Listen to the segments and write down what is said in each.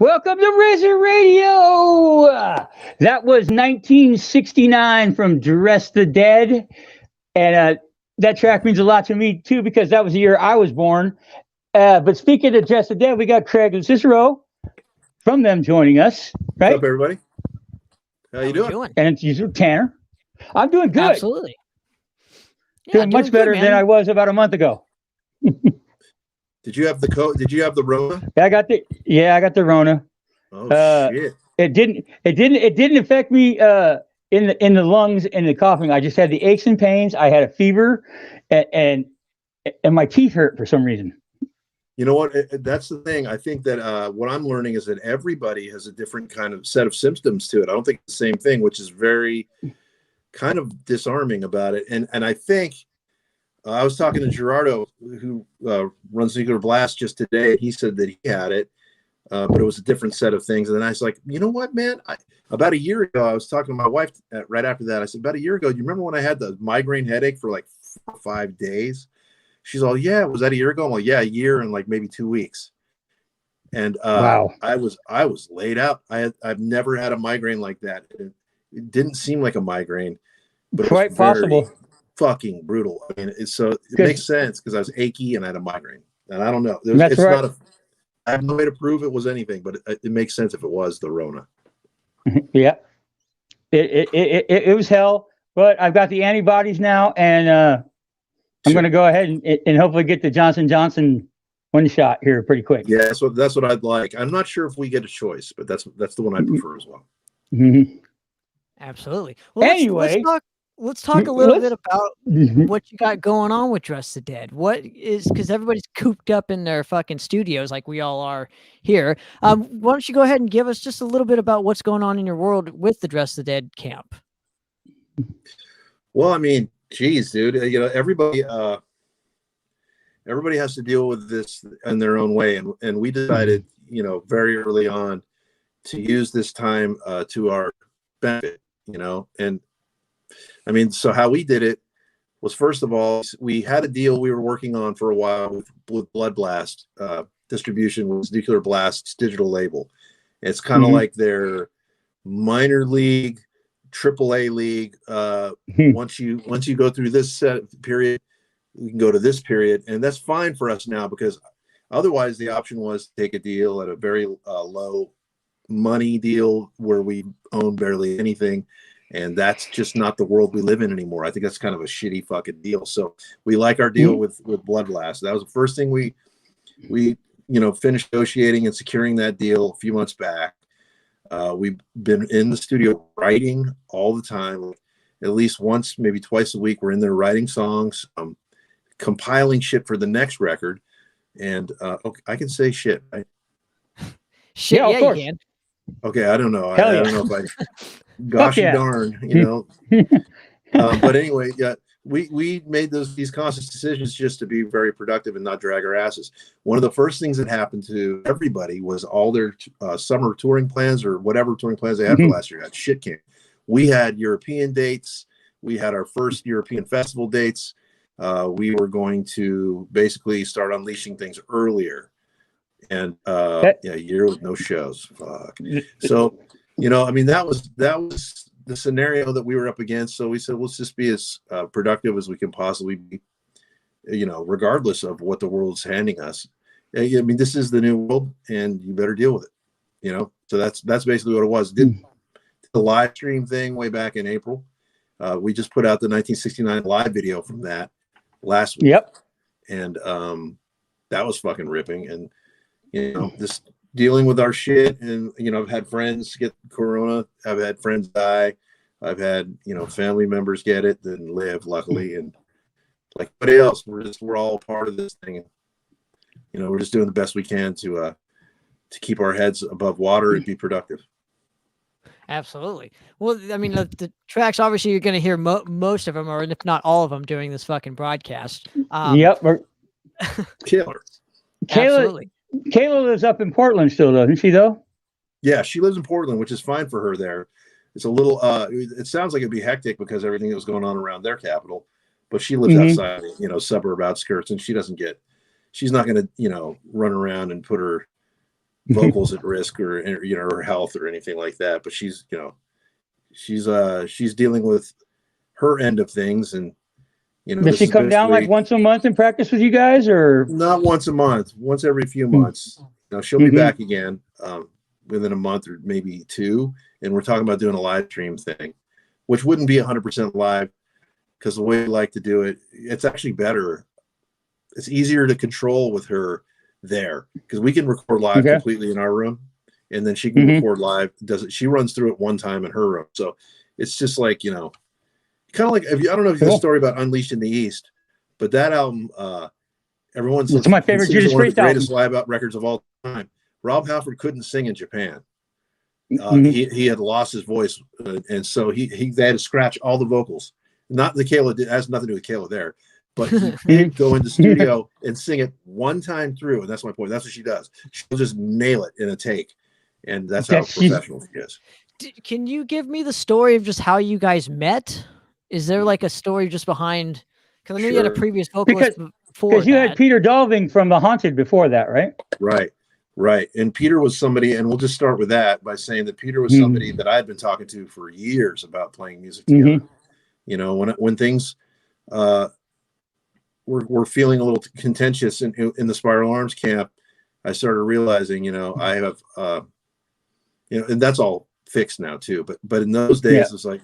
Welcome to Razor Radio. That was 1969 from Dress the Dead. And that track means a lot to me, too, because that was the year I was born. But speaking of Dress the Dead, we got Craig and Locicero from them joining us. Right? What's up, everybody? How you doing? And it's usually Tanner. I'm doing good. Absolutely. Yeah, doing much better than I was about a month ago. Did you have the code? Did you have the Rona? I got the Rona. Oh shit! It didn't affect me in the lungs and the coughing. I just had the aches and pains. I had a fever, and my teeth hurt for some reason. You know what? That's the thing. I think that what I'm learning is that everybody has a different kind of set of symptoms to it. I don't think it's the same thing, which is very kind of disarming about it. And I think I was talking to Gerardo, who runs Nuclear Blast, just today, and he said that he had it, but it was a different set of things. And then I was like, you know what, man? About a year ago, I was talking to my wife right after that. I said, about a year ago, do you remember when I had the migraine headache for like 4 or 5 days? She's all, yeah, was that a year ago? I'm like, yeah, a year and like maybe 2 weeks. And wow. I was laid out. I've never had a migraine like that. It didn't seem like a migraine, but quite it was very possible. Fucking brutal. I mean, it makes sense because I was achy and I had a migraine. And I don't know. That's right. I have no way to prove it was anything, but it makes sense if it was the Rona. Yeah, it was hell. But I've got the antibodies now, and I'm going to go ahead and hopefully get the Johnson & Johnson one shot here pretty quick. Yeah, that's what I'd like. I'm not sure if we get a choice, but that's the one I prefer as well. Mm-hmm. Absolutely. Well, anyway, let's talk a little bit about what you got going on with Dress the Dead. What is, because everybody's cooped up in their fucking studios like we all are here. Why don't you go ahead and give us just a little bit about what's going on in your world with the Dress the Dead camp? Well, I mean, geez, dude, you know, everybody has to deal with this in their own way. And we decided, you know, very early on to use this time to our benefit, you know. And I mean, so how we did it was, first of all, we had a deal we were working on for a while with Blood Blast. Distribution was Nuclear Blast's digital label. It's kind of like their minor league, AAA league. Once you go through this set period, we can go to this period, and that's fine for us now, because otherwise the option was to take a deal at a very low money deal where we own barely anything, and that's just not the world we live in anymore. I think that's kind of a shitty fucking deal. So we like our deal with Blood Blast. That was the first thing we finished negotiating and securing that deal a few months back. We've been in the studio writing all the time, at least once, maybe twice a week. We're in there writing songs, compiling shit for the next record. And okay, I can say shit, right? Shit, yeah, you can. Okay, I don't know. I don't know if I, gosh darn, you know. But anyway, yeah, we made these conscious decisions just to be very productive and not drag our asses. One of the first things that happened to everybody was all their summer touring plans, or whatever touring plans they had for last year, got shit canned. We had European dates. We had our first European festival dates. We were going to basically start unleashing things earlier. And a year with no shows. Fuck. So, you know, I mean, that was the scenario that we were up against. So we said, let's just be as productive as we can possibly be, you know, regardless of what the world's handing us. I mean, this is the new world, and you better deal with it, you know. So that's basically what it was. Did the live stream thing way back in April. We just put out the 1969 live video from that last week. Yep. And that was fucking ripping. And you know, just dealing with our shit. And, you know, I've had friends get corona. I've had friends die. I've had, you know, family members get it and live, luckily. And like everybody else, we're all part of this thing. And, you know, we're just doing the best we can to keep our heads above water and be productive. Absolutely. Well, I mean, the tracks, obviously, you're going to hear most of them, or if not all of them, during this fucking broadcast. Yep. Killer. Absolutely. Kayla lives up in Portland still, doesn't she, though? Yeah, she lives in Portland, which is fine for her there. It's a little, it sounds like it'd be hectic because everything that was going on around their capital, but she lives outside, you know, suburb outskirts, and she's not going to, you know, run around and put her vocals at risk or you know, her health or anything like that. But she's, you know, she's dealing with her end of things, and you know, Does she come down like once a month and practice with you guys, or not once a month, once every few months? You know, she'll be back again within a month or maybe two, and we're talking about doing a live stream thing, which wouldn't be 100% live, because the way we like to do it, it's actually better. It's easier to control with her there, because we can record live completely in our room, and then she can record live. She runs through it one time in her room, so it's just like, you know, kind of like, I don't know if you know the story about Unleashed in the East, but that album, everyone says it's my favorite Judas one of Priest the greatest album. live records of all time. Rob Halford couldn't sing in Japan. He had lost his voice, and so they had to scratch all the vocals. Not the Kayla, it has nothing to do with Kayla there, but he did go into studio and sing it one time through, and that's my point. That's what she does. She'll just nail it in a take, and that's how professional she is. Can you give me the story of just how you guys met? Is there like a story just behind? Because I know you had a previous vocalist because you had Peter Dolving from The Haunted before that, right? Right. And Peter was somebody, and we'll just start with that by saying that Peter was somebody that I had been talking to for years about playing music together. You know, when things were feeling a little contentious in the Spiral Arms camp, I started realizing, you know, I have, you know, and that's all fixed now too. But in those days, it was like,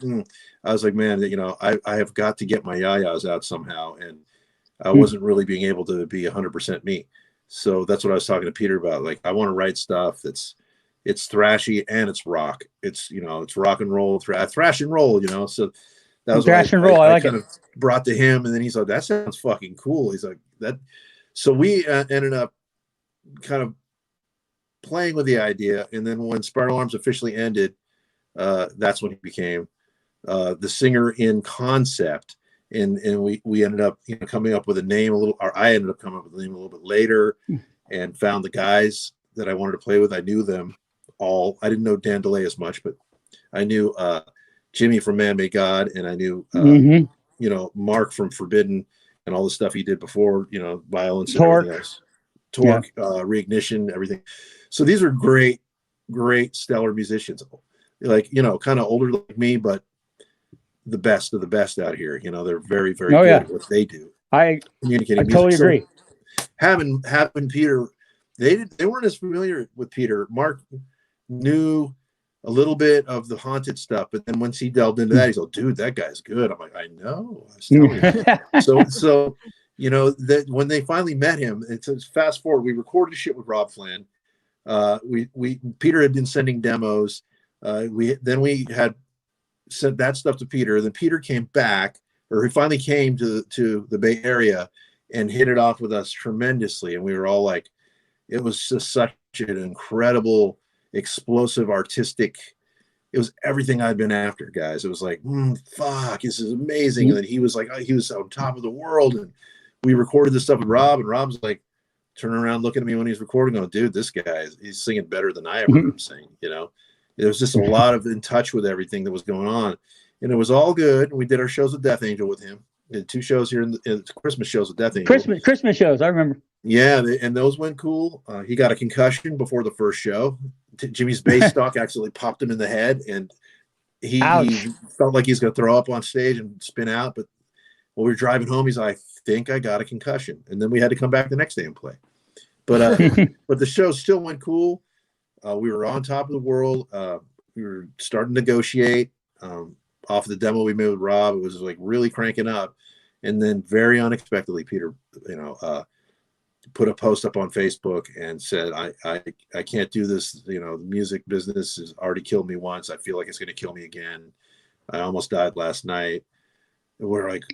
I was like, man, you know, I have got to get my yayas out somehow, and I wasn't really being able to be 100% me. So that's what I was talking to Peter about. Like, I want to write stuff it's thrashy and it's rock. It's, you know, it's rock and roll, thrash and roll, you know. So that was thrash and roll. I like kind of brought to him, and then he's like, that sounds fucking cool. He's like, that. So we ended up kind of playing with the idea, and then when Spiral Arms officially ended, that's when he became the singer in concept. And we ended up, you know, coming up with a name I ended up coming up with a name a little bit later, and found the guys that I wanted to play with. I knew them all. I didn't know Dan DeLay as much, but I knew Jimmy from Man Made God, and I knew you know, Mark from Forbidden and all the stuff he did before, you know, Violence and everything else. Torque, Reignition, everything. So these are great stellar musicians, like, you know, kind of older like me, but the best of the best out here. You know, they're very, very good at what they do. I totally agree. Having Peter, they weren't as familiar with Peter. Mark knew a little bit of the Haunted stuff, but then once he delved into that, he's like, dude, that guy's good. I'm like, I know. I was telling you. So you know, that when they finally met him, it's fast forward. We recorded shit with Rob Flynn. Peter had been sending demos. We had sent that stuff to Peter. Then Peter came back, or he finally came to the Bay Area and hit it off with us tremendously. And we were all like, it was just such an incredible, explosive, artistic. It was everything I'd been after, guys. It was like, fuck, this is amazing. And then he was like, he was on top of the world. And we recorded this stuff with Rob, and Rob's like turning around looking at me when he's recording, going, dude, this guy, he's singing better than I ever heard him sing, you know? It was just a lot of in touch with everything that was going on, and it was all good. We did our shows with Death Angel with him. We did 2 shows here in Christmas shows with Death Angel. Christmas shows, I remember. Yeah, and those went cool. He got a concussion before the first show. Jimmy's bass stock actually popped him in the head, and he felt like he's going to throw up on stage and spin out. But when we were driving home, he's like, I think I got a concussion, and then we had to come back the next day and play. But but the show still went cool. We were on top of the world. We were starting to negotiate off the demo we made with Rob. It was like really cranking up. And then very unexpectedly, Peter, you know, put a post up on Facebook and said, I can't do this. You know, the music business has already killed me once. I feel like it's going to kill me again. I almost died last night. And we're like,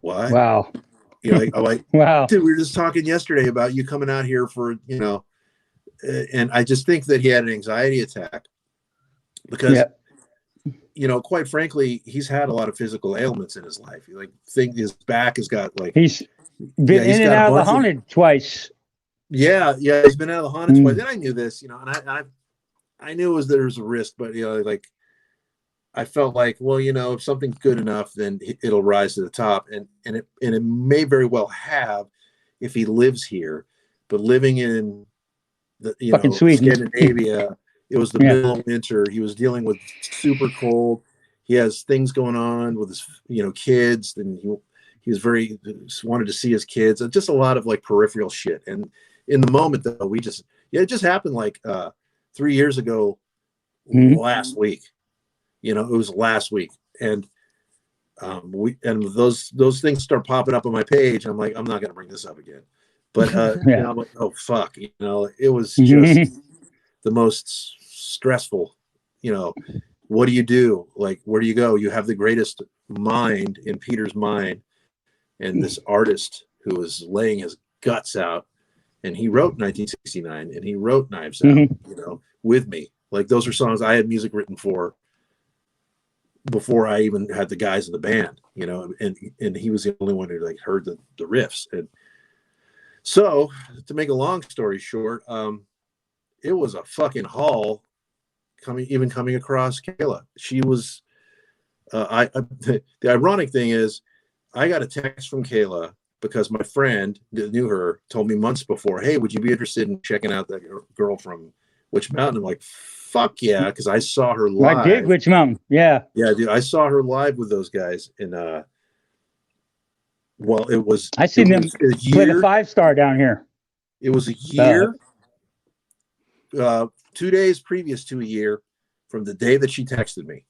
what? Wow. You know, I'm like, wow. Dude, we were just talking yesterday about you coming out here for, you know, and I just think that he had an anxiety attack because, you know, quite frankly, he's had a lot of physical ailments in his life. Like, his back has got like, he's been in and out of the Haunted twice. Yeah, he's been out of the Haunted twice. And I knew this, you know, and I knew there was a risk, but you know, like, I felt like, well, you know, if something's good enough, then it'll rise to the top, and it may very well have if he lives here, but living in fucking Sweden. Scandinavia. It was the middle of winter. He was dealing with super cold. He has things going on with his, kids, and he was wanted to see his kids. Just a lot of like peripheral shit. And in the moment, though, it just happened like 3 years ago, last week. It was last week, and those things start popping up on my page. I'm like, I'm not going to bring this up again. But I'm like, oh fuck, it was just the most stressful. What do? Like, where do you go? You have the greatest mind in Peter's mind, and this artist who was laying his guts out, and he wrote 1969, and he wrote Knives Out, with me. Like, those are songs I had music written for before I even had the guys in the band, and he was the only one who like heard the riffs. And so, to make a long story short, it was a fucking haul coming across Kayla. She was, the ironic thing is, I got a text from Kayla because my friend that knew her told me months before, hey, would you be interested in checking out that girl from Witch Mountain? I'm like, fuck yeah, because I saw her live. I did Witch Mountain, yeah. Yeah, dude, I saw her live with those guys in I seen them play the 5-star down here. It was a year, 2 days previous to a year from the day that she texted me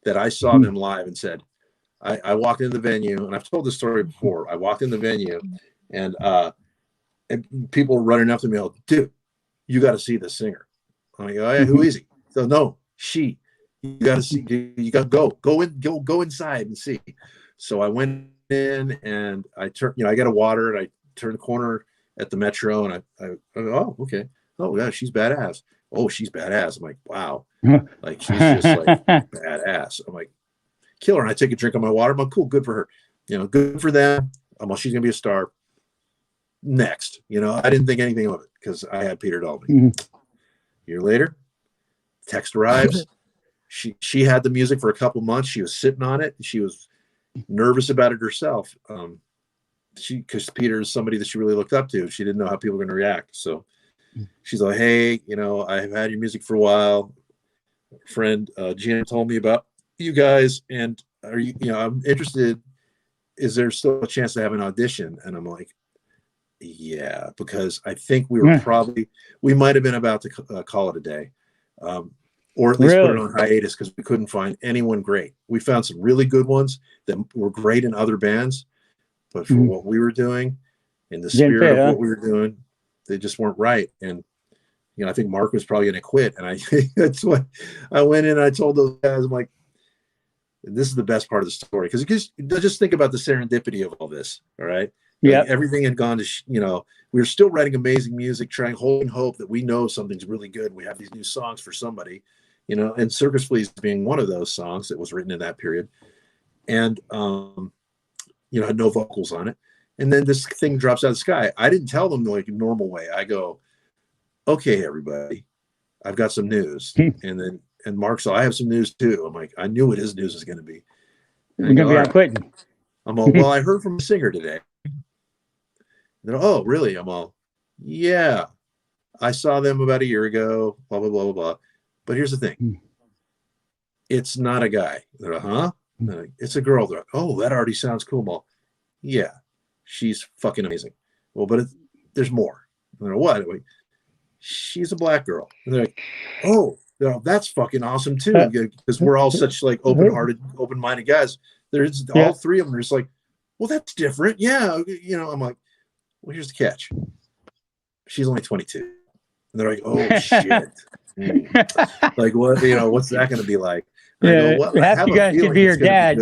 that I saw them live and said, I walked in the venue, and I've told this story before. I walked in the venue, and people were running up to me, dude, you got to see this singer. I'm like, oh yeah, who is he? So no, she. You got to see. You got to go inside and see. So I went in, and I turned. I got a water, and I turned the corner at the Metro, and I oh, okay. Oh yeah, she's badass. Oh, she's badass. I'm like, wow, like she's just like badass. I'm like, killer. And I take a drink of my water. I'm like, cool, good for her. Good for them. I'm like, she's gonna be a star. Next, I didn't think anything of it because I had Peter Dolby. A year later, text arrives. She had the music for a couple months. She was sitting on it. She was nervous about it herself. Because Peter is somebody that she really looked up to. She didn't know how people were going to react. So she's like, hey, I've had your music for a while. Friend Jim told me about you guys, and are you, I'm interested. Is there still a chance to have an audition? And I'm like, yeah, because I think we might have been about to call it a day, or at least put it on hiatus because we couldn't find anyone great. We found some really good ones that were great in other bands, but for what we were doing, in the spirit of what we were doing, they just weren't right. And I think Mark was probably going to quit, and that's what I went in and I told those guys, I'm like, this is the best part of the story, because just think about the serendipity of all this. All right. Yeah. Like, everything had gone to, we were still writing amazing music, holding hope that we know something's really good. We have these new songs for somebody, and Circus Fleas being one of those songs that was written in that period. And, had no vocals on it. And then this thing drops out of the sky. I didn't tell them like a normal way. I go, okay, everybody, I've got some news. And Mark said, I have some news too. I'm like, I knew what his news was going to be. You're going to be on quitting. I'm all, well, I heard from a singer today. And oh, really? I'm all, yeah, I saw them about a year ago, blah, blah, blah, blah, blah. But here's the thing. It's not a guy. They're like, huh? Like, it's a girl. They're like, oh, that already sounds cool. I'm all, yeah, she's fucking amazing. Well, but there's more. And they're like, what? Like, she's a black girl. And they're like, oh, that's fucking awesome too. Because we're all such like open-hearted, open-minded guys. There's all three of them are just like, well, that's different. Yeah. I'm like, well, here's the catch. She's only 22. And they're like, oh, shit. Like, what, what's that going to be like? And I go, well, half you guys could be your dad.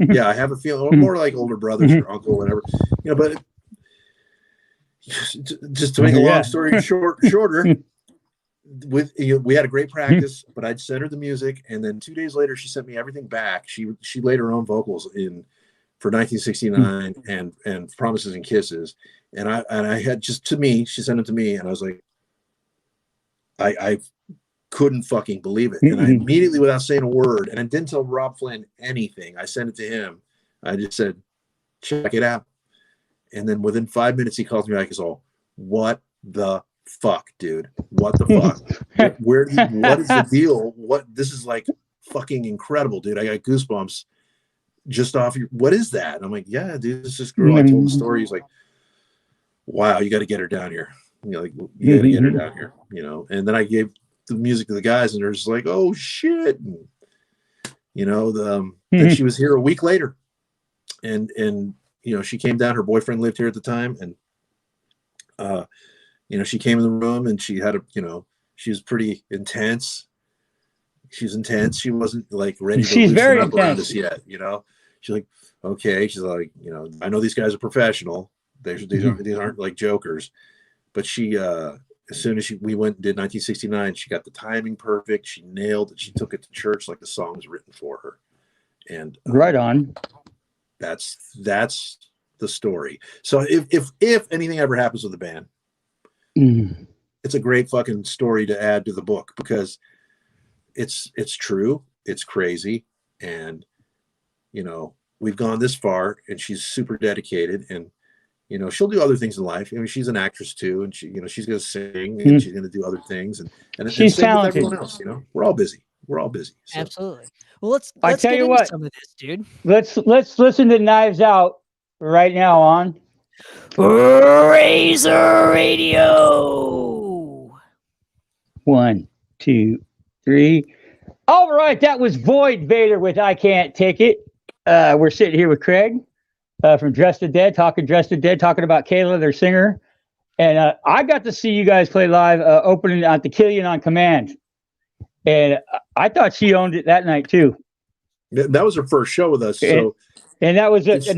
Yeah, I have a feeling, or more like older brothers or uncle, whatever. But just to make a long story shorter, we had a great practice, but I'd sent her the music, and then 2 days later, she sent me everything back. She laid her own vocals in for 1969 and Promises and Kisses. And I had just, to me, she sent it to me, and I was like, I couldn't fucking believe it. And I immediately, without saying a word, and I didn't tell Rob Flynn anything, I sent it to him. I just said, check it out. And then within 5 minutes, he calls me back. He's all, what the fuck, dude? What the fuck? What is the deal? This is like fucking incredible, dude. I got goosebumps just off what is that? And I'm like, yeah, dude, this is girl. I told the story. He's like, wow, you got to get her down here. You know, like, you got to get her down here, you know? And then I gave the music to the guys, and they're just like, oh shit. And, you know, then she was here a week later, and, you know, she came down, her boyfriend lived here at the time. And, you know, she came in the room, and she had you know, she was pretty intense. She's intense. She wasn't like ready to She's very loosen up around intense us yet, you know? She's like, okay. She's like, you know, I know these guys are professional. These aren't like jokers. But she, as soon as we went and did 1969, she got the timing perfect. She nailed it. She took it to church like the song was written for her. And right on. That's the story. So if anything ever happens with the band, it's a great fucking story to add to the book, because it's true. It's crazy. And, you know, we've gone this far, and she's super dedicated, and, you know, she'll do other things in life. I mean, she's an actress too, and she, you know, she's going to sing, and she's going to do other things, and she's same talented. with everyone else. You know, we're all busy. So. Absolutely. Well, let's I tell get you into what, some of this, dude. Let's listen to Knives Out right now on Razor Radio. 1, 2, 3. All right, that was Void Vader with I Can't Take It. We're sitting here with Craig from Dress the Dead, talking about Kayla, their singer. And I got to see you guys play live opening on Tequilian on Command. And I thought she owned it that night too. That was her first show with us. So, and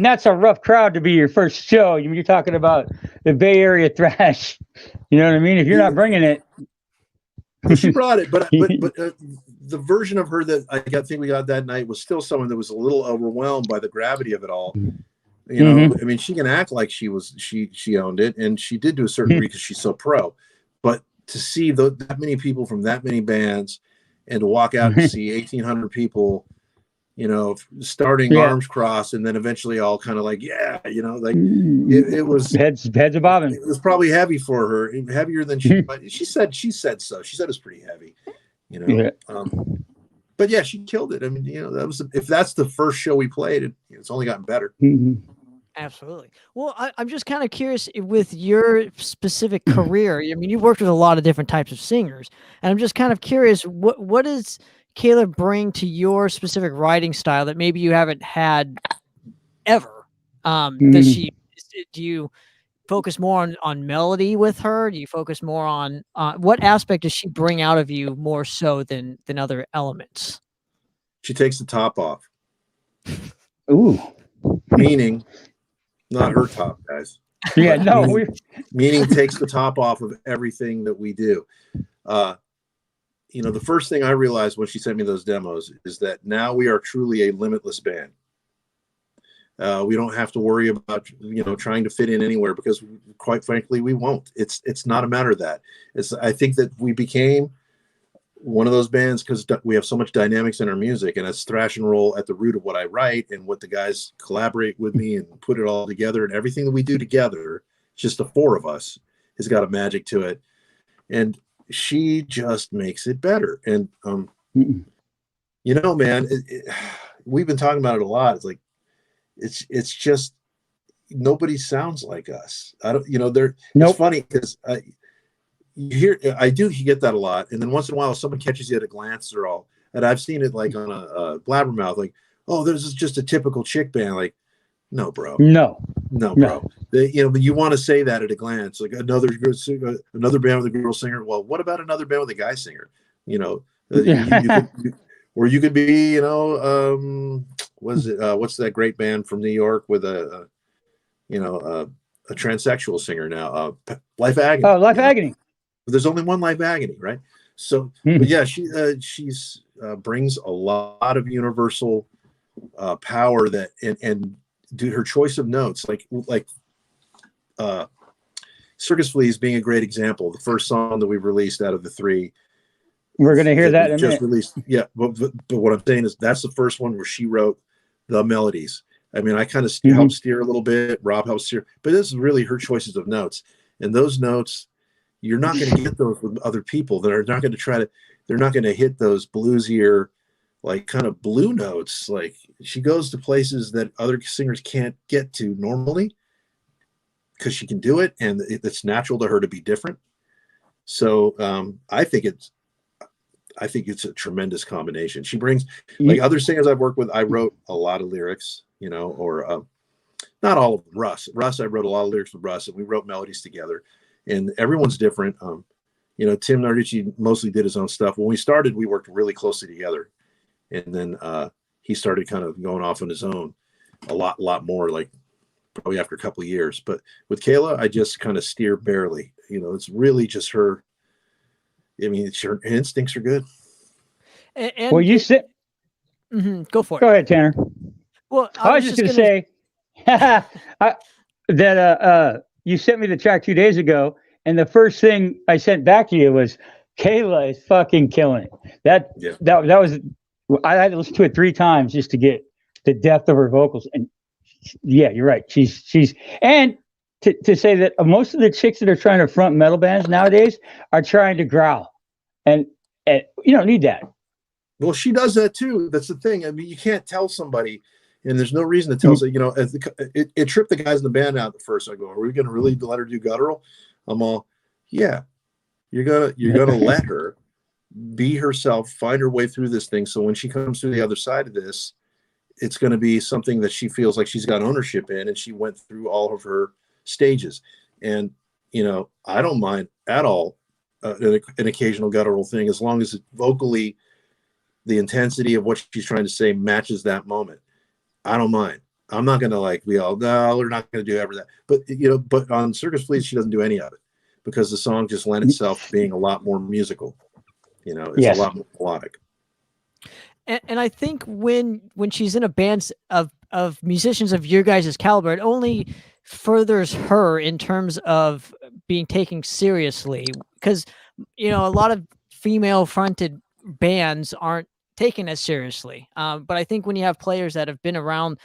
that's a rough crowd to be your first show. You're talking about the Bay Area thrash. You know what I mean? If you're not bringing it, well, she brought it, but the version of her that I think we got that night was still someone that was a little overwhelmed by the gravity of it all. You know, I mean, she can act like she owned it, and she did to a certain degree because she's so pro. But to see that many people from that many bands, and to walk out and see 1,800 people, you know, starting arms crossed, and then eventually all kind of like, yeah, you know, like it was heads are bobbing. It was probably heavy for her, heavier than she said. She said so. She said it was pretty heavy, you know. Yeah. But yeah, she killed it. I mean, you know, if that's the first show we played, it's only gotten better. Absolutely. Well, I'm just kind of curious with your specific career. I mean, you worked with a lot of different types of singers, and I'm just kind of curious, what does Kayla bring to your specific writing style that maybe you haven't had ever? Do you focus more on melody with her? Do you focus more on what aspect does she bring out of you more so than other elements? She takes the top off. Ooh. Meaning, not her top, guys. Yeah, no. Meaning takes the top off of everything that we do. You know, the first thing I realized when she sent me those demos is that now we are truly a limitless band. We don't have to worry about, you know, trying to fit in anywhere, because quite frankly, we won't. It's not a matter of that. I think that we became one of those bands because we have so much dynamics in our music, and it's thrash and roll at the root of what I write, and what the guys collaborate with me and put it all together, and everything that we do together, just the four of us, has got a magic to it. And she just makes it better. And, you know, man, we've been talking about it a lot. It's like, it's just, nobody sounds like us. I don't, you know, it's funny because you get that a lot. And then once in a while, someone catches you at a glance, and I've seen it like on a blabbermouth, like, oh, this is just a typical chick band. Like, no, bro. No, bro. You know, but you want to say that at a glance, like another band with a girl singer. Well, what about another band with a guy singer? You know, you could be, you know, what's that great band from New York with a transsexual singer now? Life Agony. Oh, Life Agony. There's only one Life Agony, right? So, but yeah, she's brings a lot of universal power that and do her choice of notes, like Circus Fleas being a great example. The first song that we've released out of the three, we're going to hear that in a just minute. Released. Yeah, but what I'm saying is that's the first one where she wrote the melodies. I mean, I kind of helped steer a little bit. Rob helped steer, but this is really her choices of notes, and those notes, you're not going to get those with other people that are not going to they're not going to hit those bluesier, like kind of blue notes. Like she goes to places that other singers can't get to normally because she can do it. And it's natural to her to be different. So I think it's a tremendous combination. She brings, like other singers I've worked with, I wrote a lot of lyrics, you know, or not all of them. Russ, I wrote a lot of lyrics with Russ, and we wrote melodies together. And everyone's different. You know, Tim Narducci mostly did his own stuff. When we started, we worked really closely together. And then he started kind of going off on his own a lot more, like probably after a couple of years. But with Kayla, I just kind of steer barely. You know, it's really just her. I mean, her instincts are good. And well, you said, go for it. Go ahead, Tanner. Well, I was just going to say that you sent me the track 2 days ago, and the first thing I sent back to you was Kayla is fucking killing it. That was, I had to listen to it 3 times just to get the depth of her vocals. And yeah, you're right. She's and to say that most of the chicks that are trying to front metal bands nowadays are trying to growl, and you don't need that. Well, she does that too. That's the thing. I mean, you can't tell somebody, and there's no reason to tell. You know, it tripped the guys in the band out at first. I go, "Are we going to really let her do guttural?" I'm all, "Yeah, you're gonna let her be herself, find her way through this thing. So when she comes to the other side of this, it's going to be something that she feels like she's got ownership in, and she went through all of her stages." And you know, I don't mind at all an occasional guttural thing, as long as it vocally the intensity of what she's trying to say matches that moment. I don't mind. I'm not going to like be all, no, we're not going to do ever that. But, you know, but on Circus Fleas, she doesn't do any of it because the song just lent itself to being a lot more musical. You know, it's a lot more melodic. And I think when she's in a band of musicians of your guys' caliber, it only furthers her in terms of being taken seriously, because, you know, a lot of female fronted bands aren't taken as seriously. But I think when you have players that have been around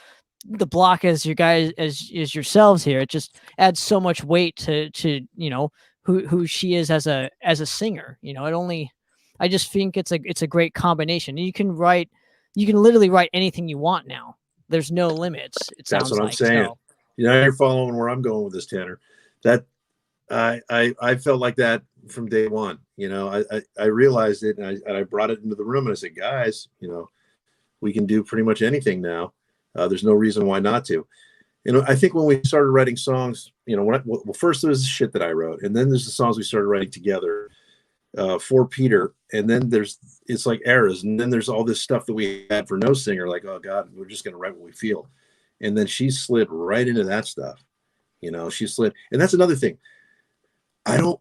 the block as you guys, as yourselves here, it just adds so much weight to you know, who she is as a singer. You know, I just think it's a great combination. You can literally write anything you want now. There's no limits. That's what I'm saying. So. You know, you're following where I'm going with this, Tanner. That I felt like that from day one. You know, I realized it, and I brought it into the room, and I said, guys, you know, we can do pretty much anything now. There's no reason why not to. You know, I think when we started writing songs, you know, well, first there was the shit that I wrote, and then there's the songs we started writing together for Peter, and then it's like eras, and then there's all this stuff that we had for No Singer, like, oh God, we're just gonna write what we feel, and then she slid right into that stuff. You know, she slid, and that's another thing. I don't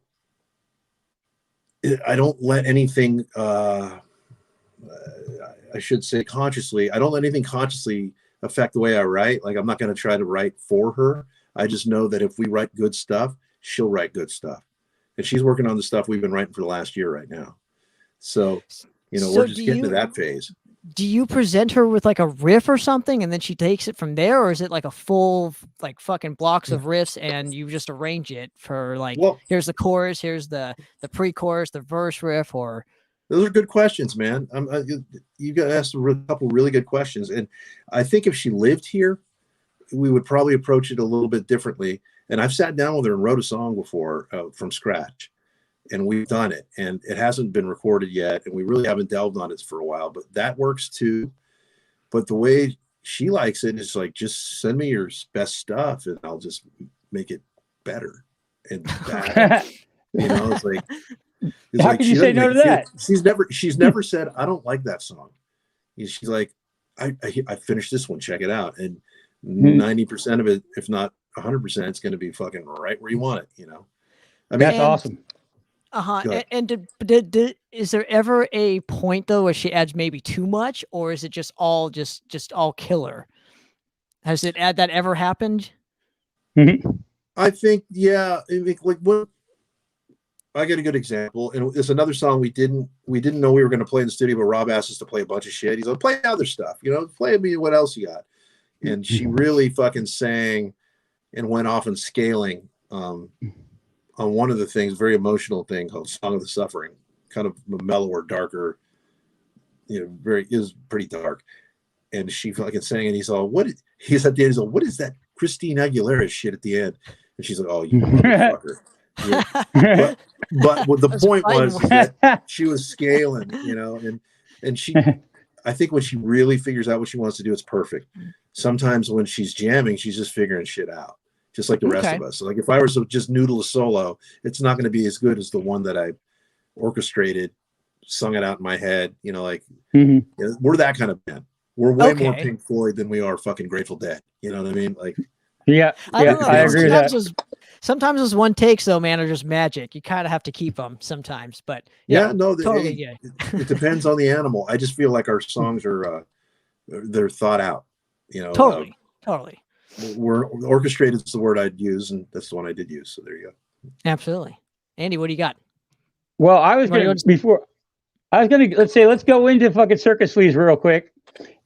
let anything. I should say consciously. I don't let anything consciously affect the way I write. Like, I'm not going to try to write for her. I just know that if we write good stuff, she'll write good stuff. And she's working on the stuff we've been writing for the last year right now. So, you know, we're just getting to that phase. Do you present her with like a riff or something, and then she takes it from there? Or is it like a full, like, fucking blocks of riffs, and you just arrange it for like, well, here's the chorus, here's the pre-chorus, the verse riff? Or those are good questions, man. You got asked a couple really good questions. And I think if she lived here, we would probably approach it a little bit differently. And I've sat down with her and wrote a song before from scratch, and we've done it, and it hasn't been recorded yet. And we really haven't delved on it for a while, but that works too. But the way she likes it is like, just send me your best stuff and I'll just make it better. And that, you know, it's like, how can you say no to that? She's never said, I don't like that song. She's like, I finished this one, check it out. And 90% of it, if not 100%, it's going to be fucking right where you want it, you know? I mean, that's awesome. And is there ever a point though where she adds maybe too much, or is it just all killer? Has that ever happened? I think, yeah. Like, what I get a good example, and it's another song we didn't know we were going to play in the studio, but Rob asked us to play a bunch of shit. He's like, play other stuff, you know, play me what else you got. And she really fucking sang and went off and scaling on one of the things, very emotional thing called "Song of the Suffering," kind of mellower, darker. Is pretty dark. And she fucking sang, and he's all, "What?" He's at the end. He's all, "What is that Christine Aguilera shit at the end?" And she's like, "Oh, you motherfucker." But what the point was that she was scaling, and she, I think when she really figures out what she wants to do, it's perfect. Sometimes when she's jamming, she's just figuring shit out, just like the rest of us. So like if I were to just noodle a solo, it's not going to be as good as the one that I orchestrated, sung it out in my head. We're that kind of band. We're way more Pink Floyd than we are fucking Grateful Dead. You know what I mean? Like, I agree with that. Sometimes those one takes though, man, are just magic. You kind of have to keep them sometimes, but totally. It depends on the animal. I just feel like our songs are, they're thought out. Totally. We're orchestrated is the word I'd use, and that's the one I did use. So there you go. Absolutely, Andy. What do you got? Well, let's go into fucking Circus Sleeves real quick,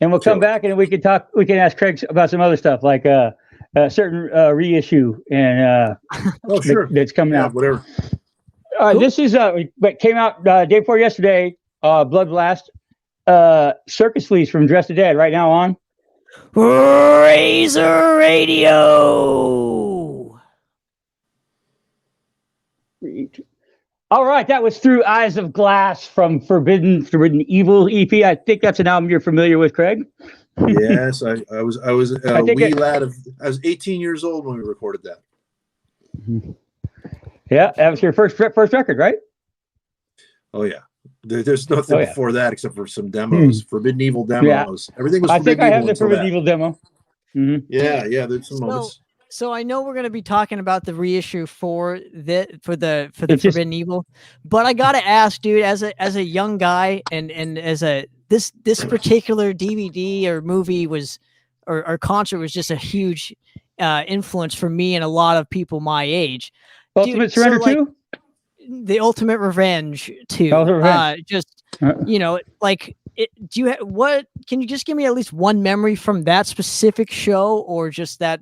and we'll come back and we can ask Craig about some other stuff like a certain reissue and that's coming out. Whatever. This is what came out day before yesterday. Blood Blast. Circus Sleeves from Dress the Dead right now on Razor Radio. All right, that was Through Eyes of Glass from Forbidden Evil EP. I think that's an album you're familiar with, Craig. Yes, I was a wee lad I was 18 years old when we recorded that. Yeah, that was your first record, right? Oh yeah. There's nothing before that except for some demos, Forbidden Evil demos. Everything was. I think I have the Forbidden Evil demo. Mm-hmm. Yeah. There's some moments. So I know we're going to be talking about the reissue for the Forbidden Evil, but I got to ask, dude, as a young guy and as this particular DVD or movie or concert was just a huge influence for me and a lot of people my age. Ultimate Surrender 2? The Ultimate Revenge 2. What can you just give me at least one memory from that specific show, or just that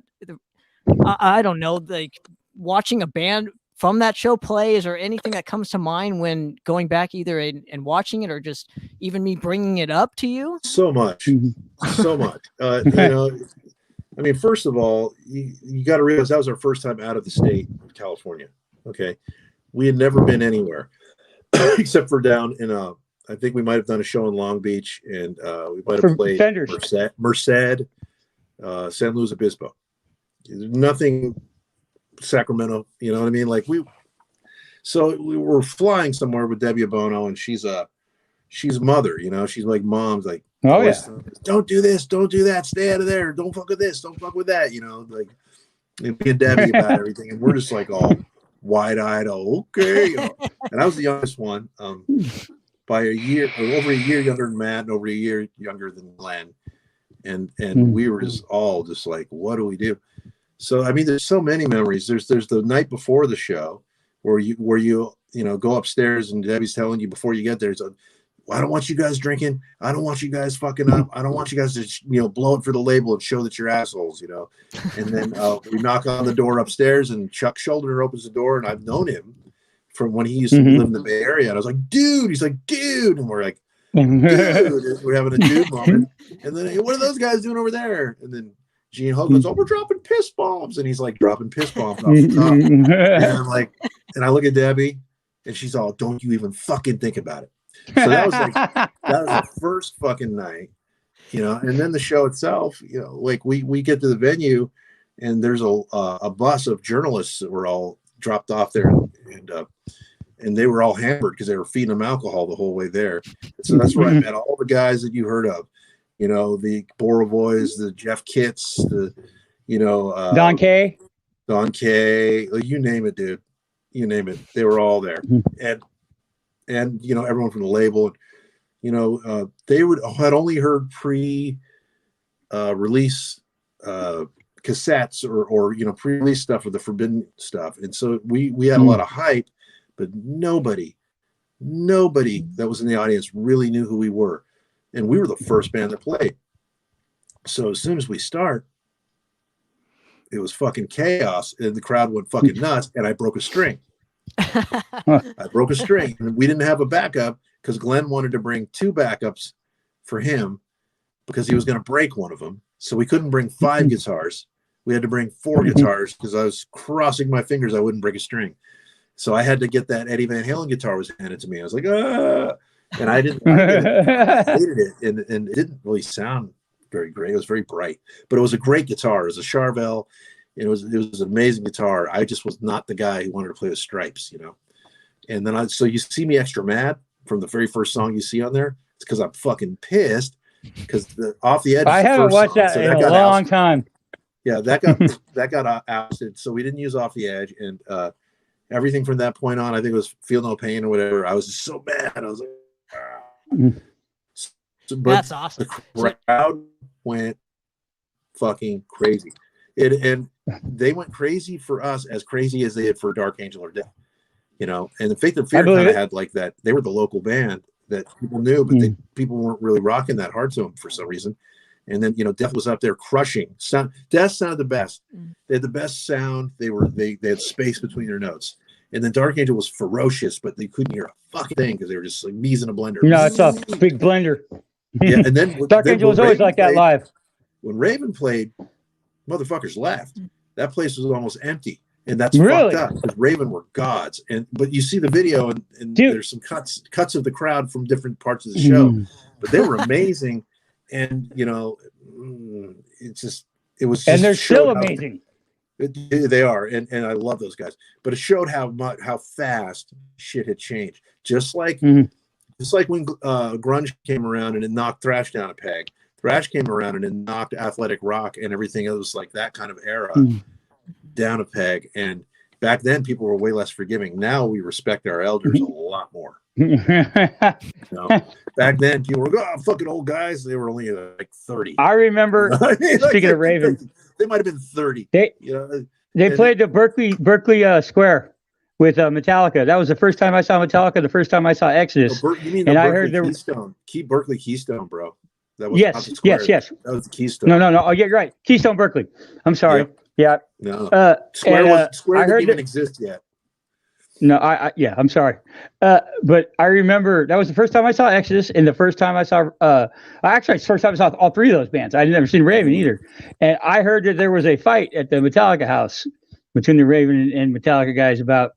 I don't know, like watching a band from that show play? Is there anything that comes to mind when going back either and watching it, or just even me bringing it up to you? So much. I mean, first of all, you got to realize that was our first time out of the state of California. Okay. We had never been anywhere except for down in I think we might have done a show in Long Beach, and we might have played Merced, San Luis Obispo. Nothing Sacramento, you know what I mean? Like we were flying somewhere with Debbie Abono, and she's a mother, she's like mom's like, don't do this, don't do that, stay out of there, don't fuck with this, don't fuck with that, like me and Debbie about everything, and we're just like all wide-eyed, okay. And I was the youngest one, by over a year younger than Matt, and over a year younger than Glenn, and we were just all just like, what do we do? So I mean, there's so many memories. There's the night before the show where you go upstairs and Debbie's telling you before you get there, I don't want you guys drinking. I don't want you guys fucking up. I don't want you guys to blow it for the label and show that you're assholes, And then we knock on the door upstairs, and Chuck Schuldiner opens the door, and I've known him from when he used to live in the Bay Area. And I was like, dude. He's like, dude. And we're like, dude. We're having a dude moment. And then, hey, what are those guys doing over there? And then Gene Hogue goes, we're dropping piss bombs. And he's like dropping piss bombs off the top. And I'm like, and I look at Debbie, and she's all, don't you even fucking think about it. So that was the first fucking night, and then the show itself, like we get to the venue, and there's a bus of journalists that were all dropped off there, and they were all hammered because they were feeding them alcohol the whole way there. So that's where I met all the guys that you heard of, the Bora Boys, the Jeff Kitts, the, Don K, you name it, dude, you name it. They were all there. And everyone from the label, they had only heard pre-release cassettes or pre-release stuff of the Forbidden stuff, and so we had a lot of hype, but nobody that was in the audience really knew who we were, and we were the first band that played. So as soon as we start, it was fucking chaos, and the crowd went fucking nuts, and I broke a string. I broke a string, and we didn't have a backup because Glenn wanted to bring 2 backups for him because he was going to break one of them. So we couldn't bring 5 guitars. We had to bring 4 guitars because I was crossing my fingers I wouldn't break a string. So I had to get that Eddie Van Halen guitar was handed to me. I was like, ah, and I didn't like it. I hated it, and it didn't really sound very great. It was very bright, but it was a great guitar. It was a Charvel. It was an amazing guitar. I just was not the guy who wanted to play with Stripes, you know. And then so you see me extra mad from the very first song you see on there. It's because I'm fucking pissed because Off the Edge. I haven't watched that in a long time. Yeah, that got ousted. So we didn't use Off the Edge, and everything from that point on, I think it was Feel No Pain or whatever. I was just so mad. I was like, but that's awesome. The crowd went fucking crazy. And they went crazy for us as crazy as they did for Dark Angel or Death, you know. And the Faith and Fear kind of had like that. They were the local band that people knew, but people weren't really rocking that hard to them for some reason. And then, you know, Death was up there crushing. Death sounded the best. They had the best sound. They had space between their notes. And then Dark Angel was ferocious, but they couldn't hear a fucking thing because they were just like bees in a blender. No, it's a big blender. Yeah, and then Dark Angel was always like that live. When Raven played, motherfuckers left. That place was almost empty, and that's really fucked up because Raven were gods. But you see the video, and there's some cuts of the crowd from different parts of the show, but they were amazing. And you know, it was, and they're still amazing. They are, and I love those guys. But it showed how fast shit had changed. Just like when grunge came around and it knocked thrash down a peg. Thrash came around and it knocked athletic rock and everything. It was like that kind of era down a peg. And back then, people were way less forgiving. Now we respect our elders a lot more. You know? Back then, people were fucking old guys. They were only like 30. I remember. Speaking of Raven, they might have been 30. They played the Berkeley Square with Metallica. That was the first time I saw Metallica. The first time I saw Exodus. You mean I heard there Keystone. Berkeley Keystone, bro. That was yes. That was the Keystone. No. Oh, yeah, you're right. Keystone Berkeley. I'm sorry. Yeah. No. Square didn't even exist yet. No, I'm sorry. But I remember that was the first time I saw Exodus, and the first time I saw actually it's the first time I saw all 3 of those bands. I'd never seen Raven either. And I heard that there was a fight at the Metallica house between the Raven and Metallica guys about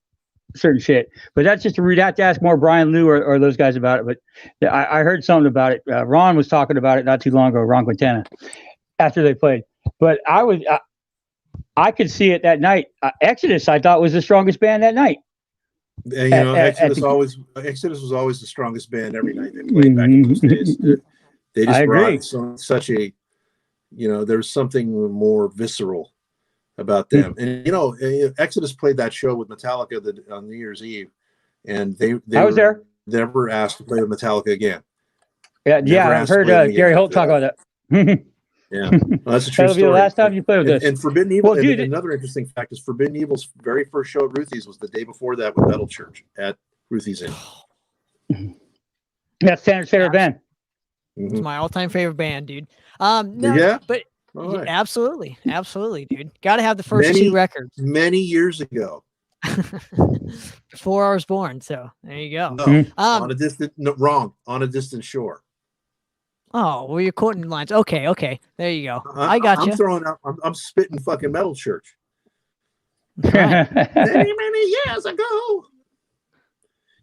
certain shit. But that's just we'd have to ask more Brian Liu or those guys about it. But I heard something about it. Ron was talking about it not too long ago, Ron Quintana, after they played. But I could see it that night. Exodus, I thought, was the strongest band that night. And, you know, Exodus was always the strongest band every night they played back in those days. They just brought such a, you know, there's something more visceral about them. And, you know, Exodus played that show with Metallica on New Year's Eve, and they I was there. Never asked to play with Metallica again. Yeah, I heard Gary Holt talk about that. Yeah, well, that's a true That'll be story. The last time you play with us. And Forbidden Evil. Well, another interesting fact is Forbidden Evil's very first show at Ruthie's was the day before that with Metal Church at Ruthie's Inn. That's Tanner's favorite band. It's my all-time favorite band, dude. But right. Absolutely, dude. Got to have the first 2 records. Many years ago. Before I was born. So there you go. No, on a distant shore. Oh, well, you're quoting lines. Okay. There you go. I got you. I'm throwing out. I'm spitting fucking Metal Church. Right. many years ago.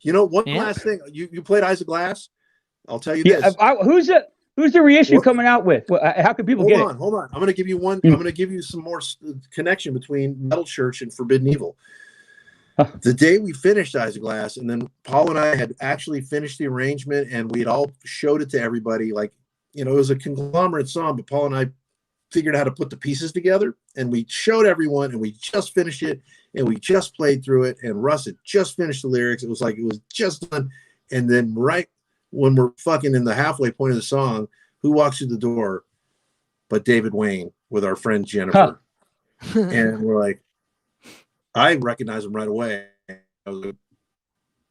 You know, one last thing. You played Eyes of Glass. I'll tell you this. Who's the reissue coming out with? How can people get it? Hold on. I'm going to give you one. I'm going to give you some more connection between Metal Church and Forbidden Evil. The day we finished Eyes of Glass, and then Paul and I had actually finished the arrangement, and we'd all showed it to everybody. Like, you know, it was a conglomerate song, but Paul and I figured out how to put the pieces together, and we showed everyone, and we just finished it, and we just played through it, and Russ had just finished the lyrics. It was like it was just done. And then right when we're fucking in the halfway point of the song, who walks through the door but David Wayne with our friend Jennifer? And we're like, I recognized him right away. I was like,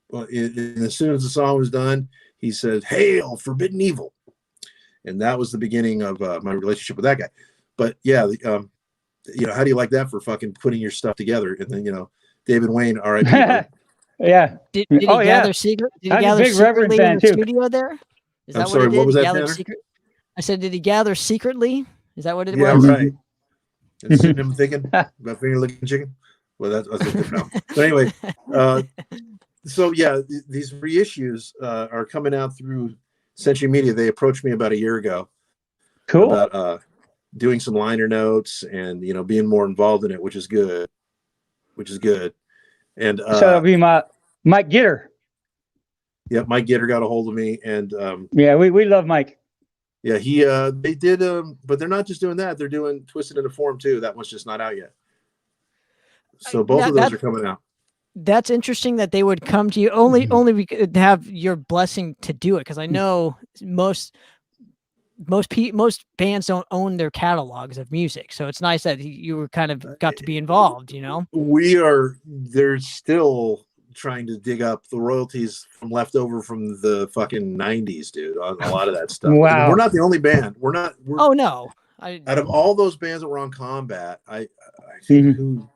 well, and as soon as the song was done, he said, "Hail, Forbidden Evil." And that was the beginning of my relationship with that guy. But yeah, you know, how do you like that for fucking putting your stuff together? And then, you know, David Wayne, all right, Yeah. Did Oh he yeah. gather secret? Did he I was a gather big Reverend secretly in fan the too. studio there? Is I'm that sorry, what he what did? was He that, gathered Tanner? secret. I said, did he gather secretly? Is that what it Yeah, was? right. And sitting him thinking about finger licking chicken. Well, that's a different album. But anyway, so yeah, these reissues are coming out through Century Media. They approached me about a year ago Cool. about doing some liner notes and being more involved in it, which is good. And So that'll be my Mike Gitter. yeah, Mike Gitter got a hold of me, and yeah, we love Mike. Yeah, they did, but they're not just doing that. They're doing Twisted into Form too. That one's just not out yet. So both of those are coming out. That's interesting that they would come to you only we could have your blessing to do it, because I know most bands don't own their catalogs of music, so it's nice that you were kind of got to be involved. They're still trying to dig up the royalties from leftover from the fucking 90s, dude, on a lot of that stuff. Wow. And we're not the only band. Oh no. Out of all those bands that were on Combat, I think who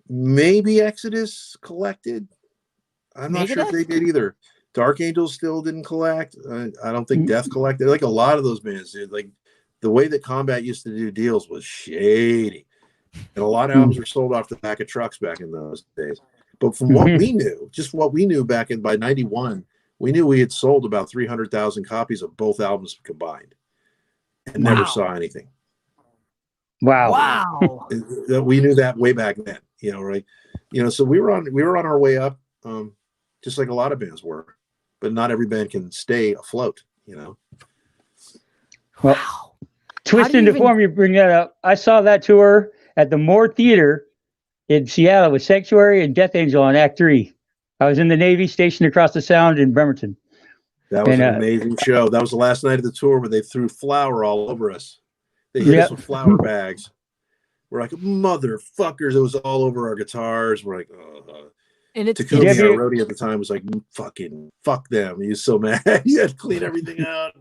maybe Exodus collected. I'm not sure if they did either. Dark Angels still didn't collect. I don't think Death collected. Like a lot of those bands did. Like the way that Combat used to do deals was shady, and a lot of albums were sold off the back of trucks back in those days. But from what we knew, just what we knew back in by '91, we knew we had sold about 300,000 copies of both albums combined, and never saw anything. Wow. We knew that way back then, right? So we were on our way up, just like a lot of bands were, but not every band can stay afloat, Well, Twist into Form, you bring that up. I saw that tour at the Moore Theater in Seattle with Sanctuary and Death Angel on Act 3. I was in the Navy, stationed across the Sound in Bremerton. That was an amazing show. That was the last night of the tour where they threw flour all over us. They hit us with flour bags. We're like, motherfuckers. It was all over our guitars. We're like, and it's Takumi, our roadie at the time, was like, fuck them. He was so mad. He had to clean everything out.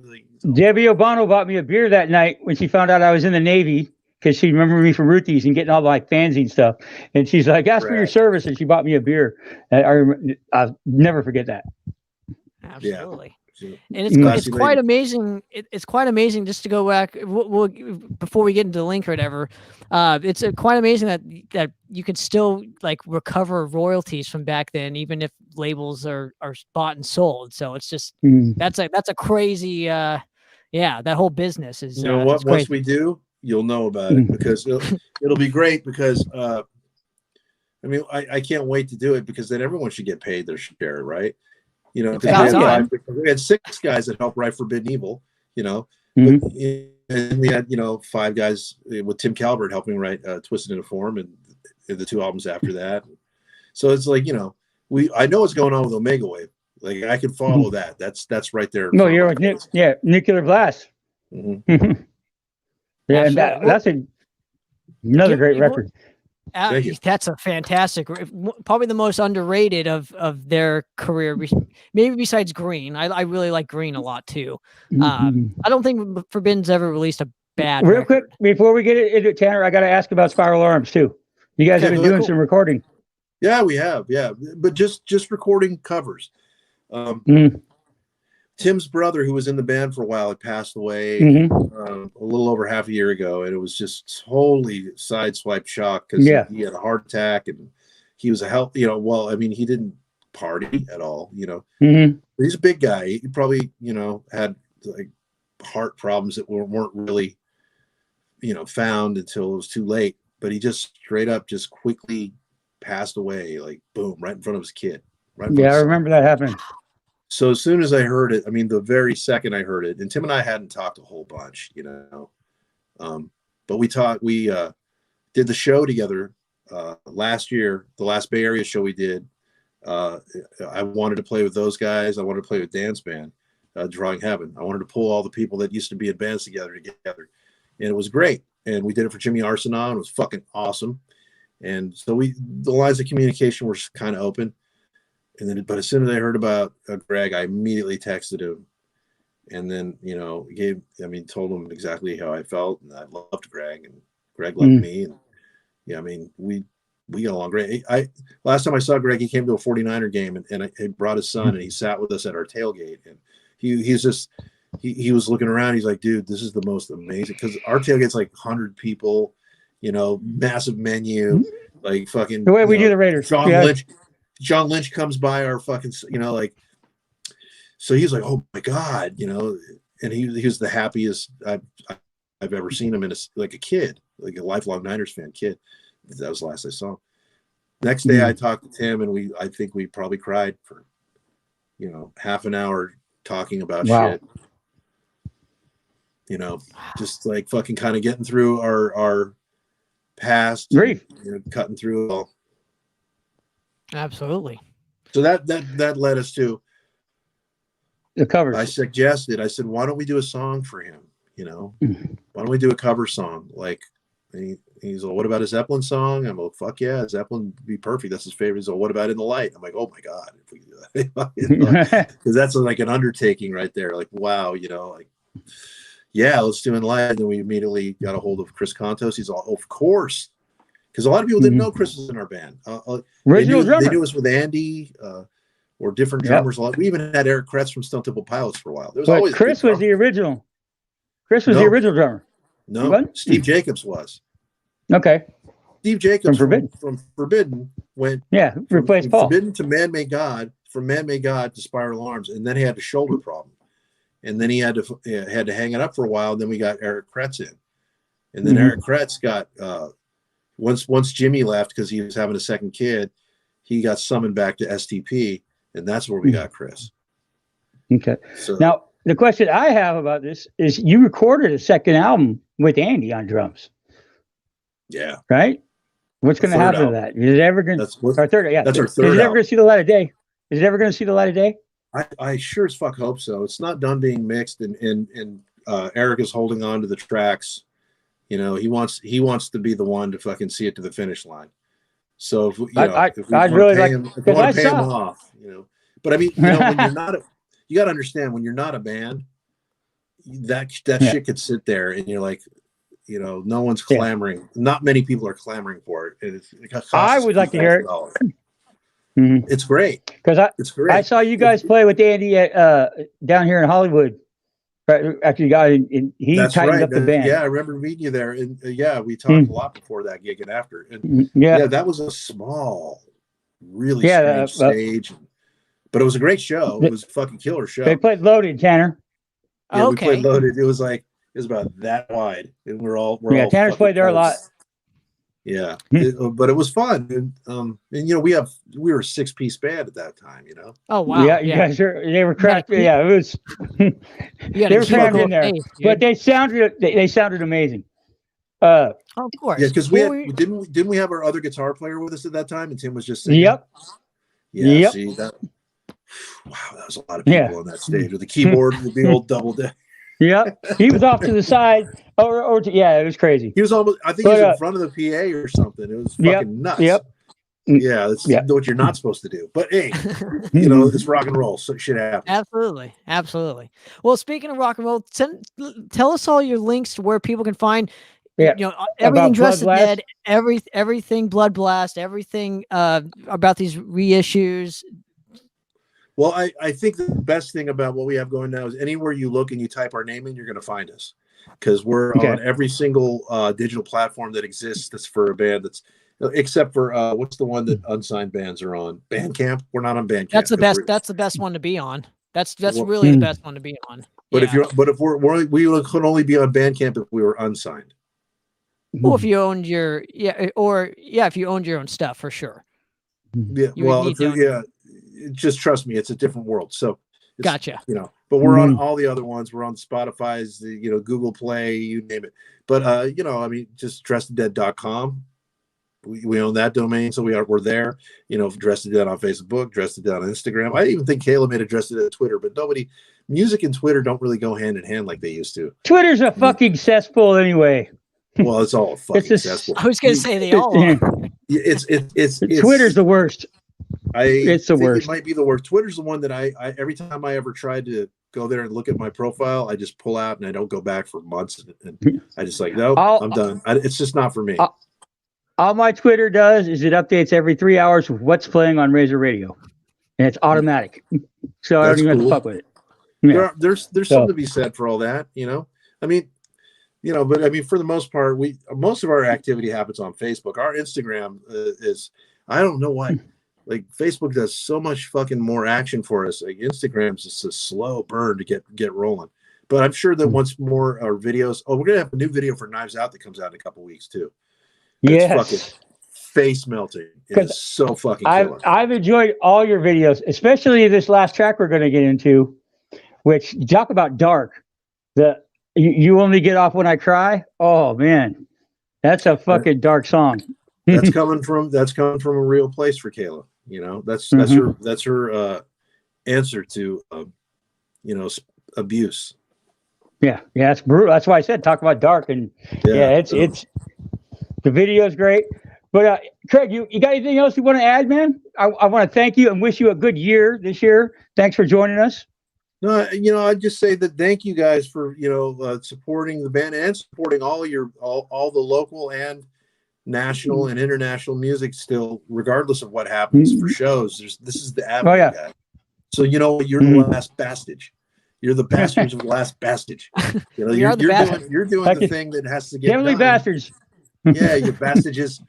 Debbie O'Bonnell bought me a beer that night when she found out I was in the Navy, because she remembered me from Ruthie's and getting all my fanzine stuff. And she's like, ask for your service. And she bought me a beer. I'll never forget that. Absolutely. Yeah. And it's quite amazing. It's quite amazing just to go back. We'll before we get into the link or whatever. It's quite amazing that you can still like recover royalties from back then, even if labels are bought and sold. So it's just that's a crazy. That whole business is. What? Once we do, you'll know about it, because it'll be great, because I can't wait to do it, because then everyone should get paid their share, right? Because we had 6 guys that helped write Forbidden Evil, and we had 5 guys with Tim Calvert helping write Twisted into Form and the 2 albums after that. So it's like, I know what's going on with Omega Wave. Like I can follow that. That's right there. No, you're with Nuclear Blast. Yeah, and that's another great record. That's a fantastic, probably the most underrated of their career, maybe besides Green. I really like Green a lot too. I don't think Forbidden's ever released a bad real record. Quick before we get into Tanner, I got to ask about Spiral Arms too. You guys have been doing some recording. Yeah, we have. Yeah, but just recording covers. Tim's brother, who was in the band for a while, had passed away a little over half a year ago, and it was just totally sideswiped shock, because he had a heart attack, and he was he didn't party at all, He's a big guy. He probably had like heart problems that weren't really found until it was too late, but he just straight up just quickly passed away, like boom, right in front of his kid. I remember that happening. So as soon as I heard it, the very second I heard it, and Tim and I hadn't talked a whole bunch, but we did the show together last year, the last Bay Area show we did. I wanted to play with those guys. I wanted to play with Dan's band, Drawing Heaven. I wanted to pull all the people that used to be in bands together, and it was great. And we did it for Jimmy Arsenault, and it was fucking awesome. And so the lines of communication were kind of open. And then, but as soon as I heard about Greg, I immediately texted him, and then told him exactly how I felt, and I loved Greg, and Greg loved me, and we we got along great. Last time I saw Greg, he came to a 49er game and he brought his son and he sat with us at our tailgate, and he was looking around. He's like, dude, this is the most amazing, because our tailgate's like 100 people, massive menu, like fucking the way we do the Raiders. John Lynch comes by our fucking, like, so he's like, oh my God, and he was the happiest I've ever seen him in like a kid, like a lifelong Niners fan kid. That was the last I saw him. Next day I talked to Tim, and I think we probably cried for, half an hour talking about shit. Just like fucking kind of getting through our past, grief, cutting through it all. Absolutely. So that led us to the covers. I said, why don't we do a song for him? Why don't we do a cover song? Like, he's like, what about a Zeppelin song? I'm like, fuck yeah, Zeppelin would be perfect. That's his favorite. So what about In the Light? I'm like, oh my God, if we do that, because that's like an undertaking right there. Like, wow, like, yeah, let's do In the Light. And then we immediately got a hold of Chris Contos. He's all, of course, because a lot of people didn't know Chris was in our band. Original drummer. They knew us with Andy or different drummers. A lot. We even had Eric Kretz from Stone Temple Pilots for a while. There was always Chris was the original. Chris was the original drummer. No, Steve Jacobs was. Okay. Steve Jacobs from Forbidden went replaced Paul. Forbidden to Man May God, from Man May God to Spiral Arms, and then he had a shoulder problem, and then he had to hang it up for a while. And then we got Eric Kretz in, and then Eric Kretz got once Jimmy left because he was having a second kid, he got summoned back to STP, and that's where we got Chris. Okay. So now the question I have about this is, you recorded a second album with Andy on drums. Yeah. Right? What's going to happen to that? Is it ever going to... Our third, yeah. That's our third. Is it ever going to see the light of day? Is it ever going to see the light of day? I sure as fuck hope so. It's not done being mixed, and Eric is holding on to the tracks. He wants to be the one to fucking see it to the finish line. So if we want to pay him off, But I mean, when you're not, you got to understand, when you're not a band, that shit could sit there, and you're like, no one's clamoring. Not many people are clamoring for it. I would like to hear it. It's great, because I saw you guys play with Andy down here in Hollywood. Right after you got in, he tightened up the band. Yeah, I remember meeting you there, and we talked a lot before that gig and after. And that was a small, really strange stage, but it was a great show. It was a fucking killer show. They played Loaded, Tanner. Yeah, we played Loaded. It was about that wide, and we're all Tanner's played there a lot. Yeah, but it was fun, and we were a 6-piece band at that time. Oh wow! Yeah, you guys were cracked. Yeah, it was. They were crammed in there, but they sounded amazing. Of course. Yeah, because didn't we have our other guitar player with us at that time, and Tim was just singing? Yep. Yeah. See that? Wow, that was a lot of people on that stage with the keyboard with the old double deck. Yep, he was off to the side. It was crazy. He was almost. I think he was in front of the PA or something. It was fucking nuts. Yep. Yeah, that's what you're not supposed to do. But hey, it's rock and roll, so shit happens. Absolutely. Well, speaking of rock and roll, tell us all your links to where people can find. Everything Dressed Dead, everything Blood Blast, everything about these reissues. Well, I think the best thing about what we have going now is anywhere you look and you type our name in, you're going to find us, because we're on every single digital platform that exists that's for a band, that's except for what's the one that unsigned bands are on? Bandcamp. We're not on Bandcamp. That's the best. That's the best one to be on. That's really the best one to be on. But if we could only be on Bandcamp if we were unsigned. Well, if you owned if you owned your own stuff, for sure. Yeah. Just trust me, it's a different world. So gotcha. But we're on all the other ones. We're on Spotify's, Google Play, you name it. But just dresseddead.com. We own that domain, so we're there. Dressed Dead on Facebook, Dressed Dead on Instagram. I even think Kayla made a Dressed Dead Twitter, but music and Twitter don't really go hand in hand like they used to. Twitter's a fucking cesspool anyway. Well, it's all a fucking cesspool. I was gonna say they all are. It's Twitter's the worst. It's the worst. It might be the worst. Twitter's the one that I every time I ever tried to go there and look at my profile, I just pull out and I don't go back for months. And I just no, I'm done. It's just not for me. All my Twitter does is it updates every 3 hours with what's playing on Razor Radio, and it's automatic. So I don't That's even have to cool. fuck with it. Yeah. There's something to be said for all that, you know. I mean, you know, but I mean, for the most part, most of our activity happens on Facebook. Our Instagram is, I don't know why, like Facebook does so much fucking more action for us. Like Instagram's just a slow burn to get rolling. But I'm sure that once more our videos. Oh, we're gonna have a new video for Knives Out that comes out in a couple weeks too. It's fucking face melting. It's so fucking killer. I've enjoyed all your videos, especially this last track we're going to get into, which talk about dark. You only get off when I cry. Oh man, that's a fucking dark song. That's coming from a real place for Kayla. You know, that's her answer to you know, abuse. Yeah, it's brutal. That's why I said talk about dark, and it's the video is great. But Craig, you got anything else you want to add, man? I want to thank you and wish you a good year this year. Thanks for joining us. No, you know, I'd just say that thank you guys for, you know, supporting the band and supporting all the local and national and international music still, regardless of what happens for shows. This is the avenue, guys. So, you know, you're the last bastage. You're the bastards of the last bastage. You know, you're doing the thing that has to get done. Bastards. Yeah, you bastages.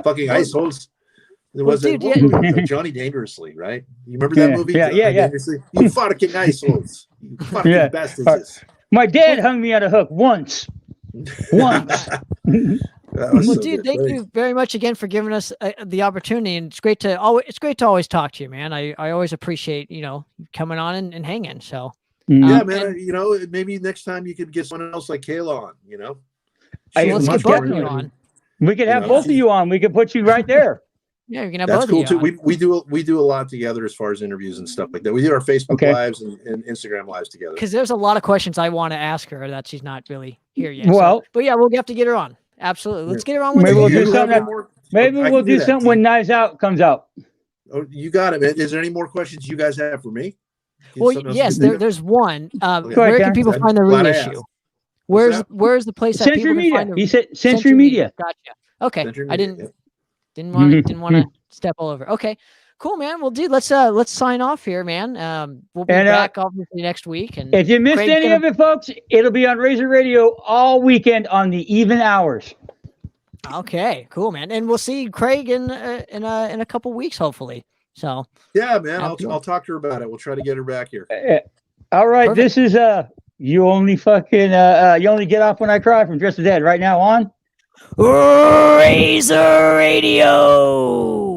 Fucking ice holes. Johnny Dangerously, right? You remember that movie? Yeah. Dangerously? You fucking ice holes. You fucking bastards. My dad hung me on a hook once. Well, dude, thank you very much again for giving us the opportunity, and it's great to always talk to you, man. I always appreciate, you know, coming on and hanging. So yeah, man. You know, maybe next time you could get someone else like Kayla on. You know, let's get both of you on. We could have both of you on. We could put you right there. Yeah, you can have that's both cool of you too. We do a lot together as far as interviews and stuff like that. We do our Facebook lives and Instagram lives together. Because there's a lot of questions I want to ask her that she's not really here yet. Well, but yeah, we'll have to get her on. Absolutely, let's get her on. With maybe we'll do something. Maybe we'll do something when Knives Out comes out. Oh, you got it, man. Is there any more questions you guys have for me? Well, yes, there's one. Where can people find the reissue? Where's the place that Century people Media? can find the He said Century Media. Gotcha. Okay, Century I Media, didn't want to step all over. Okay, cool, man. Well, dude, let's sign off here, man. We'll be back obviously next week. And if you missed any of it, folks, it'll be on Razor Radio all weekend on the even hours. Okay, cool, man. And we'll see Craig in a couple weeks, hopefully. So yeah, man, I'll talk to her about it. We'll try to get her back here. All right, perfect. This is you only get off when I cry from Dress the Dead right now on Razor Radio.